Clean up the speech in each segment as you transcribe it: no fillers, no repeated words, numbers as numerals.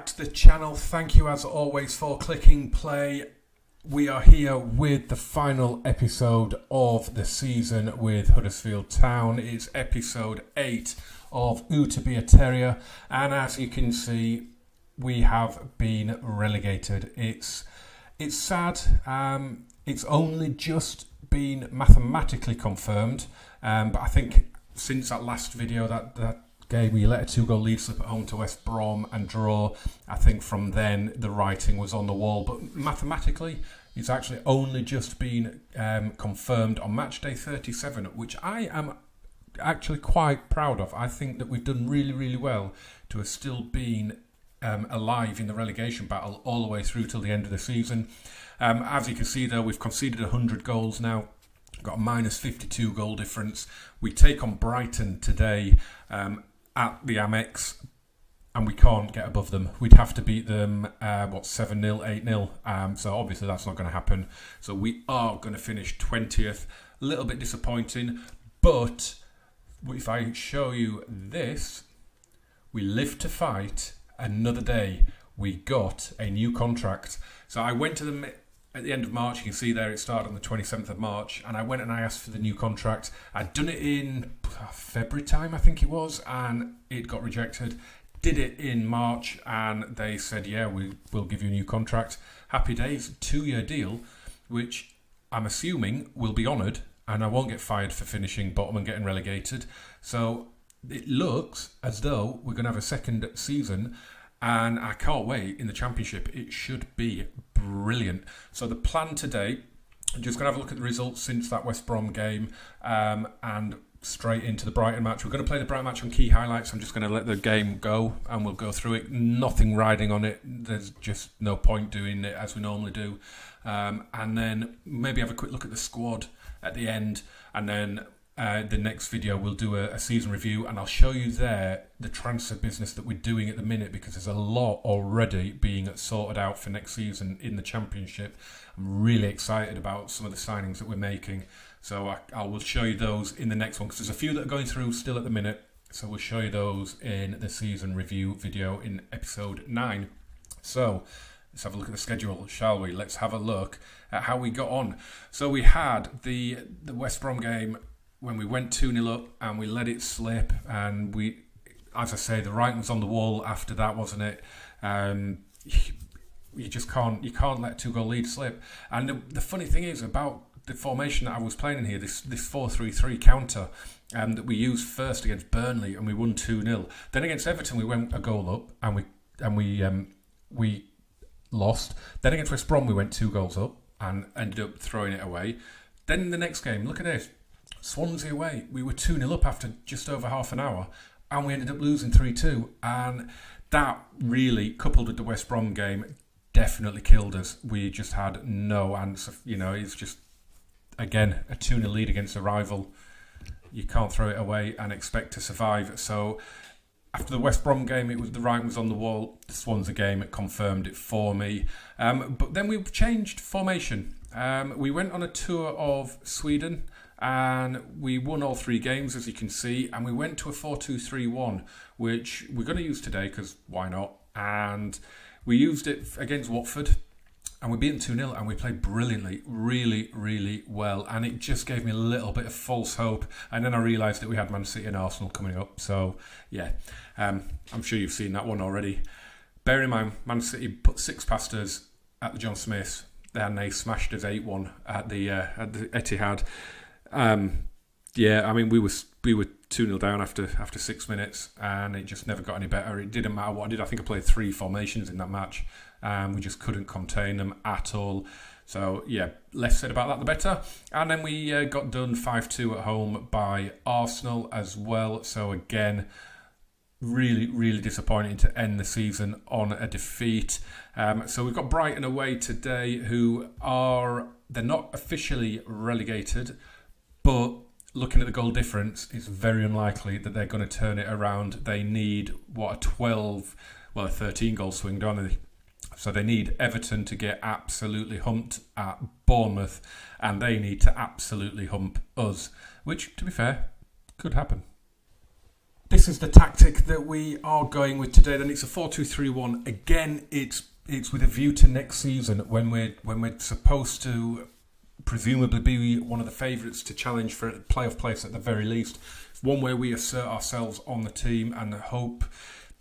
back to the channel. Thank you as always for clicking play. We are here with the final episode of the season with Huddersfield Town. It's episode 8 of Who to Be a Terrier, and as you can see, we have been relegated. It's sad. It's only just been mathematically confirmed, but I think since that last video, that game we let a 2-goal lead slip at home to West Brom and draw, I think from then the writing was on the wall. But mathematically, it's actually only just been confirmed on match day 37, which I am actually quite proud of. I think that we've done really, really well to have still been alive in the relegation battle all the way through till the end of the season. As you can see there, we've conceded 100 goals now, got a minus 52 goal difference. We take on Brighton today at the Amex, and we can't get above them. We'd have to beat them 7-0, 8-0, so obviously that's not going to happen. So we are going to finish 20th. A little bit disappointing, but if I show you this, we live to fight another day. We got a new contract. So I went to them at the end of March. You can see there it started on the 27th of March, and I went and I asked for the new contract. I'd done it in February time, I think it was, and it got rejected. Did it in March, and they said, yeah, we'll give you a new contract. Happy days, 2-year deal, which I'm assuming will be honoured, and I won't get fired for finishing bottom and getting relegated. So it looks as though we're going to have a second season, and I can't wait in the Championship. It should be brilliant. So the plan today, I'm just going to have a look at the results since that West Brom game, and straight into the Brighton match. We're going to play the Brighton match on key highlights. I'm just going to let the game go and we'll go through it. Nothing riding on it. There's just no point doing it as we normally do. And then maybe have a quick look at the squad at the end, and then the next video we'll do a season review, and I'll show you there the transfer business that we're doing at the minute, because there's a lot already being sorted out for next season in the Championship. I'm really excited about some of the signings that we're making, so I will show you those in the next one, because there's a few that are going through still at the minute, so we'll show you those in the season review video in episode 9. So let's have a look at the schedule, shall we? Let's have a look at how we got on. So we had the West Brom game when we went 2-0 up and we let it slip, and we, as I say, the writing was on the wall after that, wasn't it? You just can't let 2-goal lead slip. And the funny thing is about the formation that I was playing in here, this 4-3-3 counter that we used first against Burnley, and we won 2-0. Then against Everton we went a goal up and we lost. Then against West Brom we went 2 goals up and ended up throwing it away. Then in the next game, look at this. Swansea away, we were 2-0 up after just over half an hour, and we ended up losing 3-2, and that really, coupled with the West Brom game, definitely killed us. We just had no answer. It's just, again, a 2-0 lead against a rival. You can't throw it away and expect to survive. So after the West Brom game, the writing was on the wall. The Swansea game, it confirmed it for me. But then we changed formation. We went on a tour of Sweden, and we won all 3 games, as you can see, and we went to a 4-2-3-1, which we're going to use today because why not? And we used it against Watford, and we beat them 2-0, and we played brilliantly, really, really well, and it just gave me a little bit of false hope. And then I realised that we had Man City and Arsenal coming up, so yeah, I'm sure you've seen that one already. Bear in mind, Man City put 6 past us at the John Smiths, and they smashed us 8-1 at the Etihad. We were 2-0 down after 6 minutes, and it just never got any better. It didn't matter what I did. I think I played 3 formations in that match. We just couldn't contain them at all. So yeah, less said about that the better. And then we got done 5-2 at home by Arsenal as well. So again, really, really disappointing to end the season on a defeat. So we've got Brighton away today, they're not officially relegated, but looking at the goal difference, it's very unlikely that they're going to turn it around. They need, a 13-goal swing, don't they? So they need Everton to get absolutely humped at Bournemouth, and they need to absolutely hump us, which, to be fair, could happen. this is the tactic that we are going with today. Then it's a 4-2-3-1. Again, it's with a view to next season when we're supposed to presumably be one of the favourites to challenge for a playoff place at the very least. It's one where we assert ourselves on the team and hope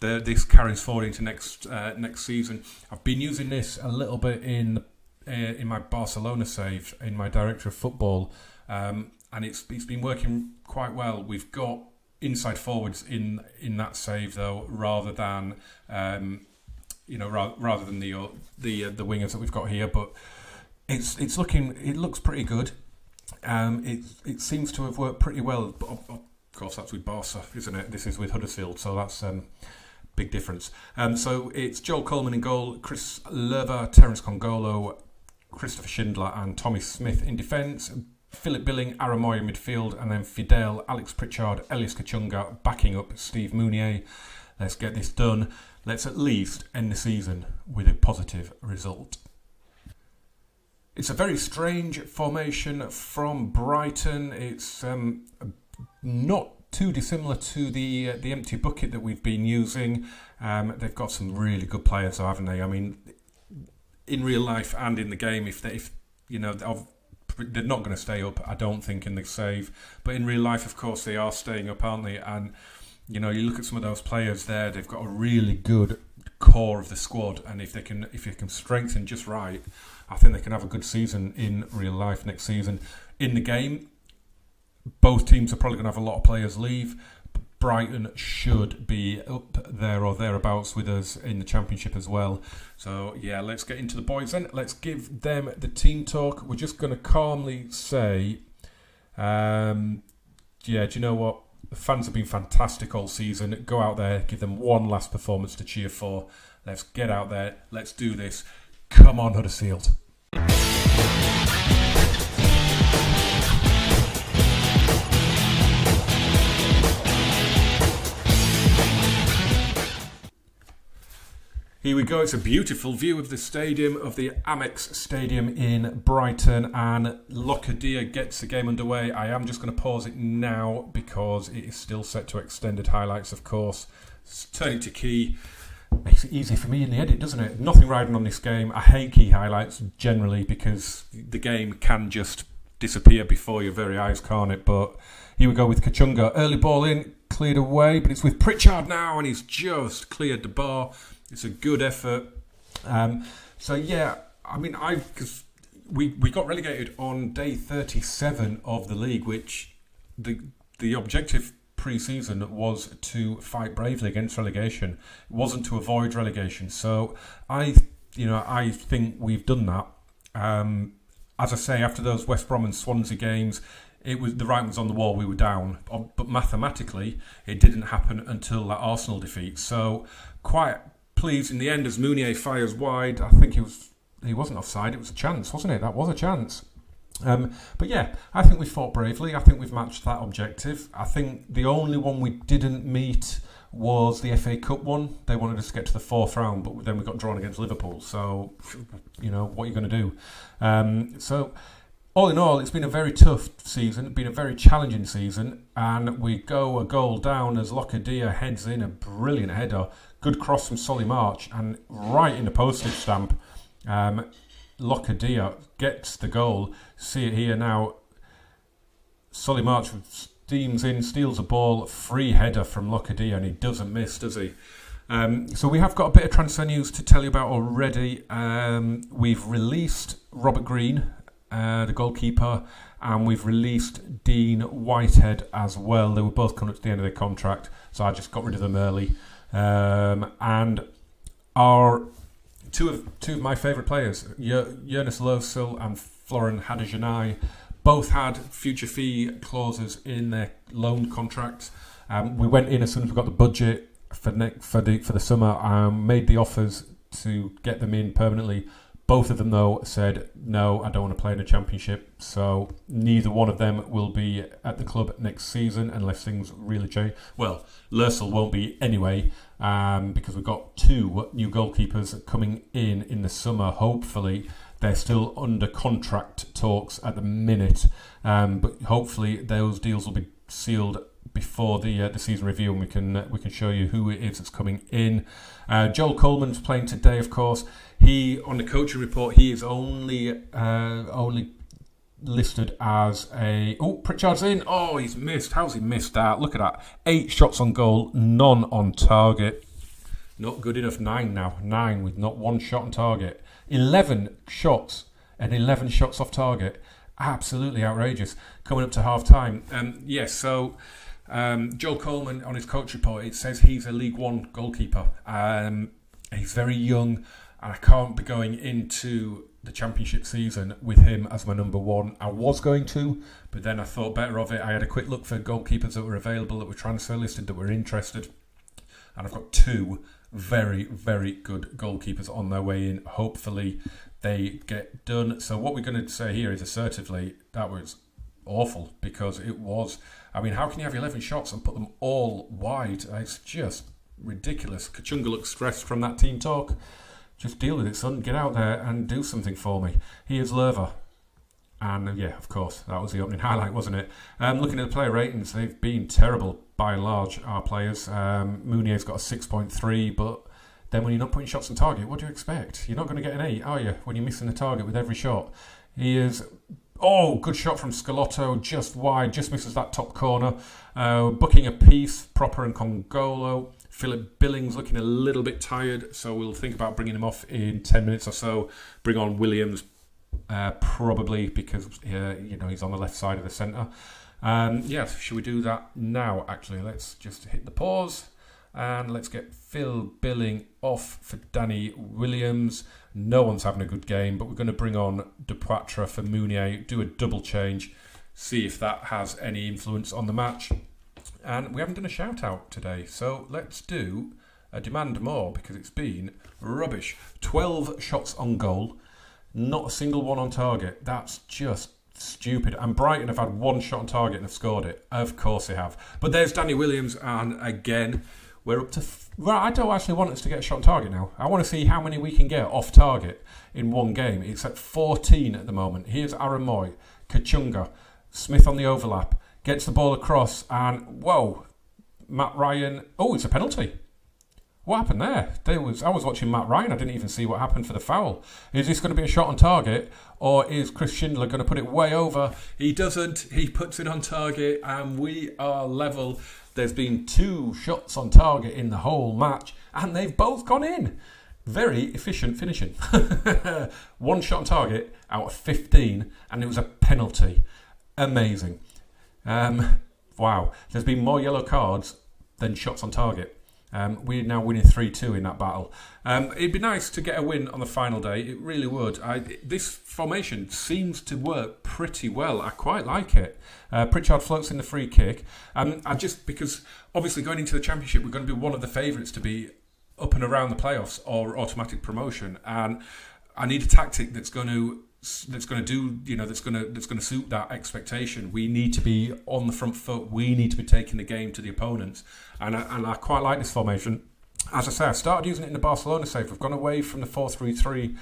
that this carries forward into next season. I've been using this a little bit in my Barcelona save in my director of football, and it's been working quite well. We've got inside forwards in that save though, rather than rather than the wingers that we've got here, but. It looks pretty good. It seems to have worked pretty well. But of course, that's with Barca, isn't it? This is with Huddersfield, so that's big difference. So it's Joel Coleman in goal, Chris Lerver, Terence Congolo, Christopher Schindler, and Tommy Smith in defence. Philip Billing, Aramoy in midfield, and then Fidel, Alex Pritchard, Elias Kachunga backing up Steve Mounier. Let's get this done. Let's at least end the season with a positive result. It's a very strange formation from Brighton. It's not too dissimilar to the empty bucket that we've been using. They've got some really good players, haven't they? I mean, in real life and in the game, if they're not going to stay up, I don't think, in the save. But in real life, of course, they are staying up, aren't they? And you look at some of those players there. They've got a really good core of the squad, and if they can strengthen just right, I think they can have a good season in real life next season. In the game, both teams are probably going to have a lot of players leave. Brighton should be up there or thereabouts with us in the Championship as well. So yeah, let's get into the boys then. Let's give them the team talk. We're just going to calmly say, do you know what? The fans have been fantastic all season. Go out there, give them one last performance to cheer for. Let's get out there. Let's do this. Come on, Huddersfield. Here we go. It's a beautiful view of the stadium, of the Amex Stadium in Brighton, and Locadia gets the game underway. I am just going to pause it now because it is still set to extended highlights, of course. Turning to key. Makes it easy for me in the edit, doesn't it? Nothing riding on this game. I hate key highlights generally because the game can just disappear before your very eyes, can't it? But here we go with Kachunga. Early ball in, cleared away, but it's with Pritchard now, and he's just cleared the bar. It's a good effort. So yeah, I mean, because we got relegated on day 37 of the league, which the objective pre-season was to fight bravely against relegation. It wasn't to avoid relegation. So I think we've done that. As I say, after those West Brom and Swansea games, it was the writing was on the wall. We were down, but mathematically, it didn't happen until that Arsenal defeat. So quite pleased in the end as Mounier fires wide. I think he wasn't offside. It was a chance, wasn't it? That was a chance. But yeah, I think we fought bravely. I think we've matched that objective. I think the only one we didn't meet was the FA Cup one. They wanted us to get to the fourth round, but then we got drawn against Liverpool. So, what are you going to do? So, all in all, it's been a very tough season. It's been a very challenging season. And we go a goal down as Locadia heads in a brilliant header. Good cross from Solly March, and right in the postage stamp, Locadia gets the goal. See it here now. Solly March steams in, steals a ball, free header from Locadia, and he doesn't miss, does he? So we have got a bit of transfer news to tell you about already. We've released Robert Green, the goalkeeper, and we've released Dean Whitehead as well. They were both coming up to the end of their contract, so I just got rid of them early. And our two of my favourite players, Jonas Losil and Florian Hadejanai, both had future fee clauses in their loan contracts. We went in as soon as we got the budget for the summer, made the offers to get them in permanently. Both of them, though, said, no, I don't want to play in the Championship. So neither one of them will be at the club next season unless things really change. Well, Lursel won't be anyway, because we've got two new goalkeepers coming in the summer, hopefully. They're still under contract talks at the minute, but hopefully those deals will be sealed before the season review, and we can show you who it is that's coming in. Joel Coleman's playing today, of course. He, on the coaching report, he is only listed as a... Oh, Pritchard's in. Oh, he's missed. How's he missed that? Look at that. 8 shots on goal, none on target. Not good enough. 9 now. 9 with not one shot on target. 11 shots and 11 shots off target. Absolutely outrageous. Coming up to half-time. So Joel Coleman, on his coach report, it says he's a League One goalkeeper. He's very young, and I can't be going into the Championship season with him as my number one. I was going to, but then I thought better of it. I had a quick look for goalkeepers that were available, that were transfer listed, that were interested. And I've got 2 very, very good goalkeepers on their way in. Hopefully they get done. So what we're going to say here is assertively, that was awful, because it was... I mean, how can you have 11 shots and put them all wide? It's just ridiculous. Kachunga looks stressed from that team talk. Just deal with it, son. Get out there and do something for me. Here's Lerver. And yeah, of course, that was the opening highlight, wasn't it? Looking at the player ratings, they've been terrible by and large, our players. Mounier's got a 6.3, but then when you're not putting shots on target, what do you expect? You're not going to get an 8, are you, when you're missing the target with every shot? He is... Oh, good shot from Scalotto, just wide, just misses that top corner. Booking a piece, Proper and Congolo. Philip Billings looking a little bit tired, so we'll think about bringing him off in 10 minutes or so. Bring on Williams, probably, because he's on the left side of the centre. Should we do that now, actually? Let's just hit the pause. And let's get Phil Billing off for Danny Williams. No one's having a good game, but we're going to bring on Dupoitre for Mounier, do a double change, see if that has any influence on the match. And we haven't done a shout out today, so let's do a demand more, because it's been rubbish. 12 shots on goal, not a single one on target. That's just stupid. And Brighton have had 1 shot on target and have scored it. Of course they have. But there's Danny Williams, and again... We're up to... I don't actually want us to get a shot on target now. I want to see how many we can get off target in one game. It's at 14 at the moment. Here's Aaron Moy, Kachunga, Smith on the overlap, gets the ball across, and whoa, Matt Ryan... Oh, it's a penalty. What happened there? I was watching Matt Ryan. I didn't even see what happened for the foul. Is this going to be a shot on target, or is Chris Schindler going to put it way over? He doesn't. He puts it on target, and we are level. There's been 2 shots on target in the whole match, and they've both gone in. Very efficient finishing. 1 shot on target out of 15, and it was a penalty. Amazing. Wow. There's been more yellow cards than shots on target. We're now winning 3-2 in that battle. It'd be nice to get a win on the final day. It really would. This formation seems to work pretty well. I quite like it. Pritchard floats in the free kick. Because obviously going into the Championship, we're going to be one of the favourites to be up and around the playoffs or automatic promotion. And I need a tactic that's going to suit that expectation. We need to be on the front foot. We need to be taking the game to the opponents, and I quite like this formation. As I say, I started using it in the Barcelona save. We've gone away from the 4-3-3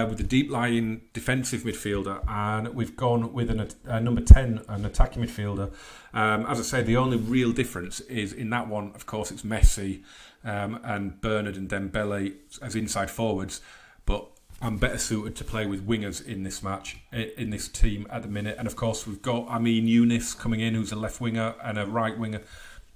with the deep lying defensive midfielder, and we've gone with a number 10, an attacking midfielder. As I say, the only real difference is in that one, of course, it's Messi and Bernard and Dembele as inside forwards, but I'm better suited to play with wingers in this match, in this team at the minute. And of course, we've got Amin Younis coming in, who's a left winger and a right winger.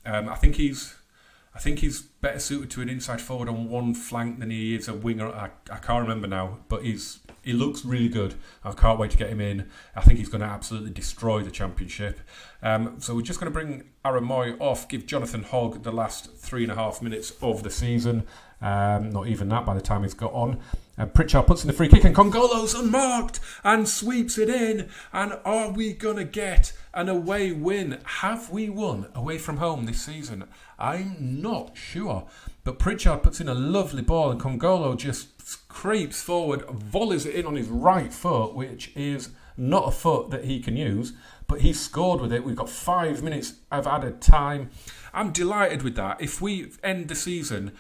I think he's better suited to an inside forward on one flank than he is a winger. I can't remember now, but he looks really good. I can't wait to get him in. I think he's going to absolutely destroy the Championship. So we're just going to bring Aaron Moy off, give Jonathan Hogg the last 3.5 minutes of the season. Not even that by the time he's got on. Pritchard puts in the free kick and Congolo's unmarked and sweeps it in. And are we going to get an away win? Have we won away from home this season? I'm not sure. But Pritchard puts in a lovely ball and Congolo just creeps forward, volleys it in on his right foot, which is not a foot that he can use. But he scored with it. We've got 5 minutes of added time. I'm delighted with that. If we end the season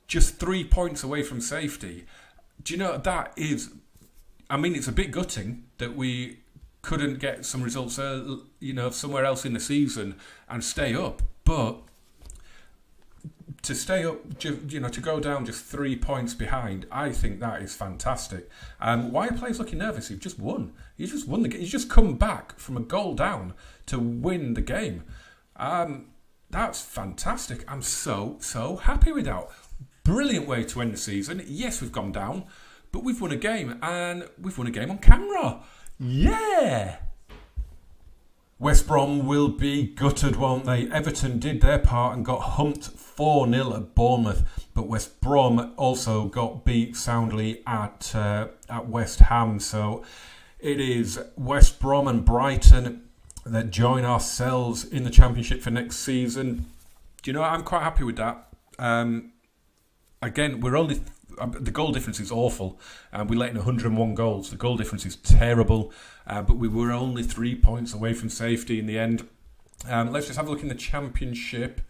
just 3 points away from safety, do you know, that is... I mean, it's a bit gutting that we couldn't get some results, somewhere else in the season and stay up. But to stay up, to go down just 3 points behind, I think that is fantastic. Why are players looking nervous? You've just won. You just won the game. You just come back from a goal down to win the game. That's fantastic. I'm so happy with that. Brilliant way to end the season. Yes, we've gone down, but we've won a game, and we've won a game on camera. Yeah! West Brom will be gutted, won't they? Everton did their part and got humped 4-0 at Bournemouth, but West Brom also got beat soundly at West Ham. So it is West Brom and Brighton that join ourselves in the Championship for next season. Do you know what? I'm quite happy with that. Again, we're only... the goal difference is awful. We let in 101 goals. The goal difference is terrible. But we were only 3 points away from safety in the end. Let's just have a look in the Championship.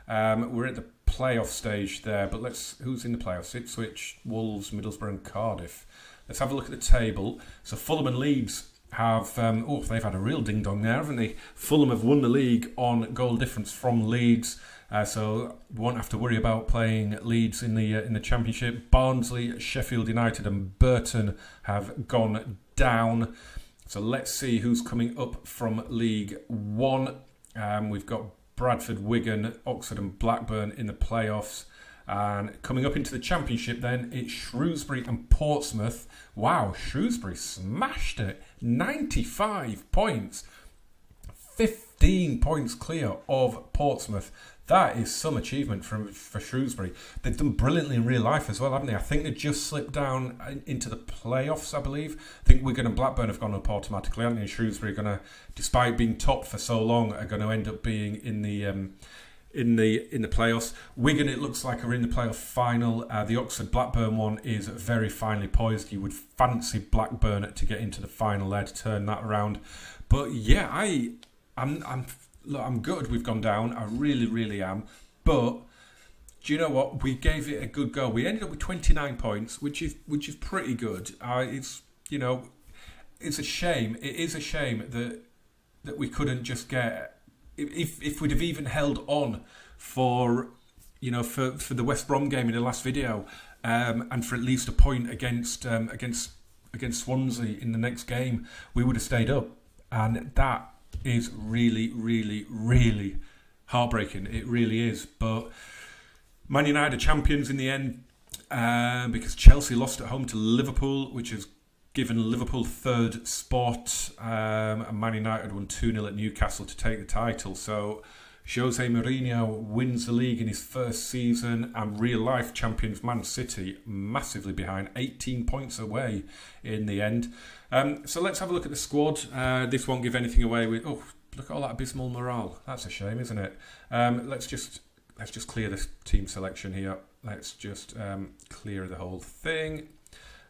We're at the playoff stage there. But who's in the playoffs? Ipswich, Wolves, Middlesbrough and Cardiff. Let's have a look at the table. So Fulham and Leeds have... they've had a real ding-dong there, haven't they? Fulham have won the league on goal difference from Leeds. So we won't have to worry about playing Leeds in the Championship. Barnsley, Sheffield United and Burton have gone down. So let's see who's coming up from League One. We've got Bradford, Wigan, Oxford and Blackburn in the playoffs. And coming up into the Championship then, it's Shrewsbury and Portsmouth. Wow, Shrewsbury smashed it. 95 points. 15 points clear of Portsmouth. That is some achievement for Shrewsbury. They've done brilliantly in real life as well, haven't they? I think they just slipped down into the playoffs, I believe. I think Wigan and Blackburn have gone up automatically, haven't they? And Shrewsbury are going to, despite being top for so long, are going to end up being in the playoffs. Wigan, it looks like, are in the playoff final. The Oxford-Blackburn one is very finely poised. You would fancy Blackburn to get into the final there to turn that around. But yeah, I'm good we've gone down. I really, really am. But do you know what? We gave it a good go. We ended up with 29 points, which is pretty good. It's a shame. It is a shame that we couldn't just get. If we'd have even held on for the West Brom game in the last video, and for at least a point against Swansea in the next game, we would have stayed up, and that is really, really, really heartbreaking. It really is. But Man United are champions in the end because Chelsea lost at home to Liverpool, which has given Liverpool third spot. And Man United won 2-0 at Newcastle to take the title. So Jose Mourinho wins the league in his first season, and real-life champions Man City massively behind, 18 points away in the end. So let's have a look at the squad. This won't give anything away. Look at all that abysmal morale. That's a shame, isn't it? Let's just clear this team selection here. Let's just clear the whole thing,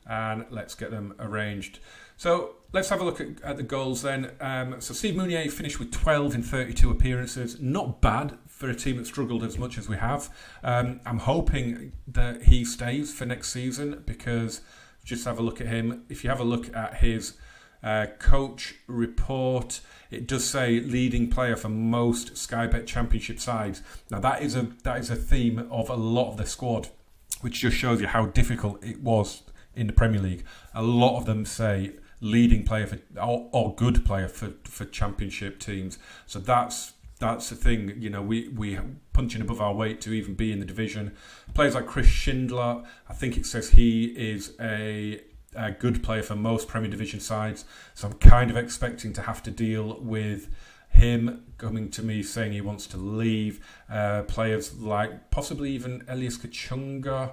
and let's get them arranged. So let's have a look at the goals then. So Steve Mounier finished with 12 in 32 appearances. Not bad for a team that struggled as much as we have. I'm hoping that he stays for next season, because just have a look at him. If you have a look at his coach report, it does say leading player for most Sky Bet Championship sides. Now that is a theme of a lot of the squad, which just shows you how difficult it was in the Premier League. A lot of them say leading player or good player for Championship teams. So that's the thing. We punching above our weight to even be in the division. Players like Chris Schindler, I think it says he is a good player for most Premier Division sides. So I'm kind of expecting to have to deal with him coming to me saying he wants to leave. Players like possibly even Elias Kachunga.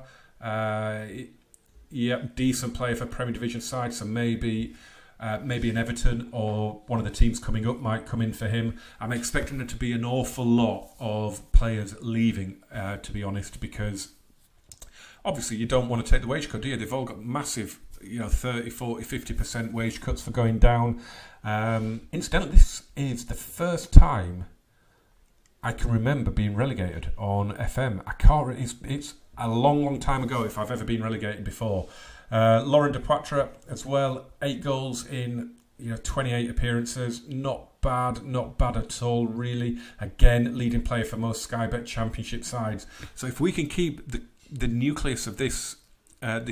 Decent player for Premier Division side, so maybe an Everton or one of the teams coming up might come in for him. I'm expecting there to be an awful lot of players leaving, to be honest, because obviously you don't want to take the wage cut, do you? They've all got massive 30, 40, 50% wage cuts for going down. Incidentally, this is the first time I can remember being relegated on FM. It's a long time ago if I've ever been relegated before. Laurent Depoitre as well, 8 goals in 28 appearances, not bad at all, really. Again, leading player for most Sky Bet Championship sides. So if we can keep the nucleus of this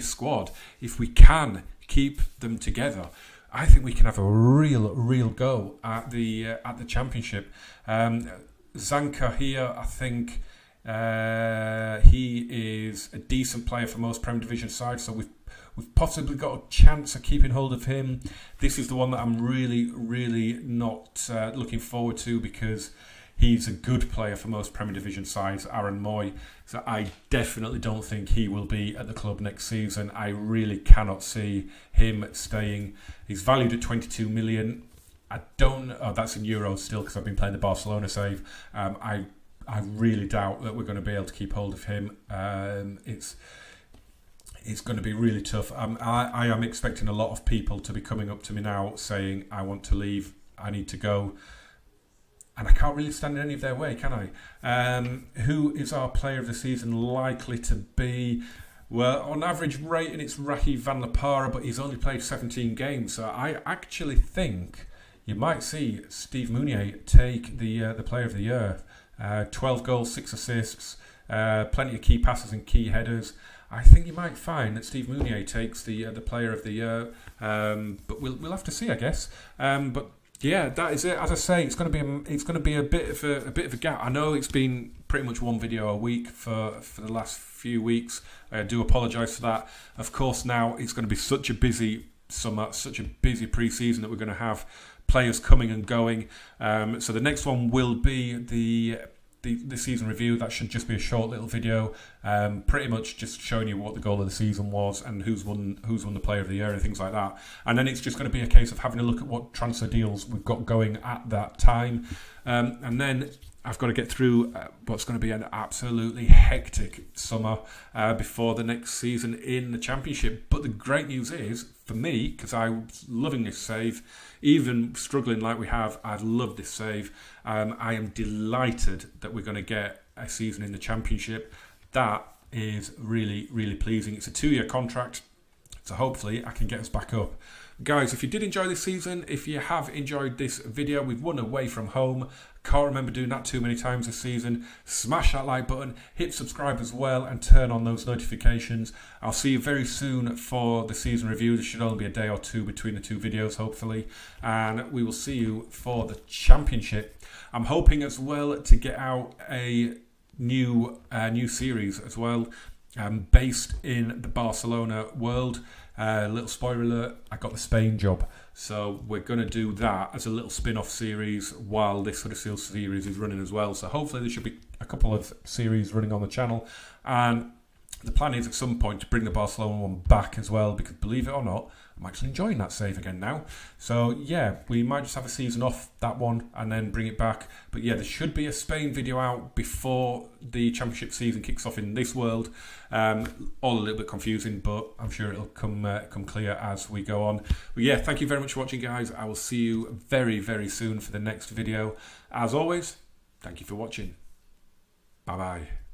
squad, if we can keep them together, I think we can have a real go at the Championship. Zanka here, I think he is a decent player for most Premier Division sides, so we've possibly got a chance of keeping hold of him. This is the one that I'm really not looking forward to, because he's a good player for most Premier Division sides, Aaron Moy. So I definitely don't think he will be at the club next season. I really cannot see him staying. He's valued at 22 million. I don't. Oh, that's in euros still, because I've been playing the Barcelona save. I really doubt that we're going to be able to keep hold of him. It's going to be really tough. I am expecting a lot of people to be coming up to me now saying, I want to leave, I need to go. And I can't really stand in any of their way, can I? Who is our player of the season likely to be? Well, on average rating, it's Rahi van La Parra, but he's only played 17 games. So I actually think you might see Steve Mounier take the player of the year. 12 goals, 6 assists, plenty of key passes and key headers. I think you might find that Steve Mounier takes the player of the year, but we'll have to see, I guess. But yeah, that is it. As I say, it's going to be a bit of a gap. I know it's been pretty much one video a week for the last few weeks. I do apologise for that. Of course, now it's going to be such a busy summer, such a busy pre-season that we're going to have players coming and going. So the next one will be the season review. That should just be a short little video, pretty much just showing you what the goal of the season was and who's won the player of the year and things like that. And then it's just going to be a case of having a look at what transfer deals we've got going at that time, and then I've got to get through what's going to be an absolutely hectic summer before the next season in the Championship. But the great news is, for me, because I was loving this save, even struggling like we have, I've loved this save. I am delighted that we're going to get a season in the Championship. That is really pleasing. It's a 2-year contract, so hopefully I can get us back up. Guys, if you did enjoy this season, if you have enjoyed this video, we've won away from home. Can't remember doing that too many times this season. Smash that like button, hit subscribe as well, and turn on those notifications. I'll see you very soon for the season review. There should only be a day or two between the two videos, hopefully. And we will see you for the Championship. I'm hoping as well to get out a new series as well, based in the Barcelona world. Little spoiler alert, I got the Spain job, so we're going to do that as a little spin-off series while this Huddersfield series is running as well. So hopefully there should be a couple of series running on the channel, and the plan is at some point to bring the Barcelona one back as well, because believe it or not, I'm actually enjoying that save again now. So yeah, we might just have a season off that one and then bring it back. But yeah, there should be a Spain video out before the Championship season kicks off in this world. All a little bit confusing, but I'm sure it'll come clear as we go on. But yeah, thank you very much for watching, guys. I will see you very soon for the next video. As always, thank you for watching. Bye bye.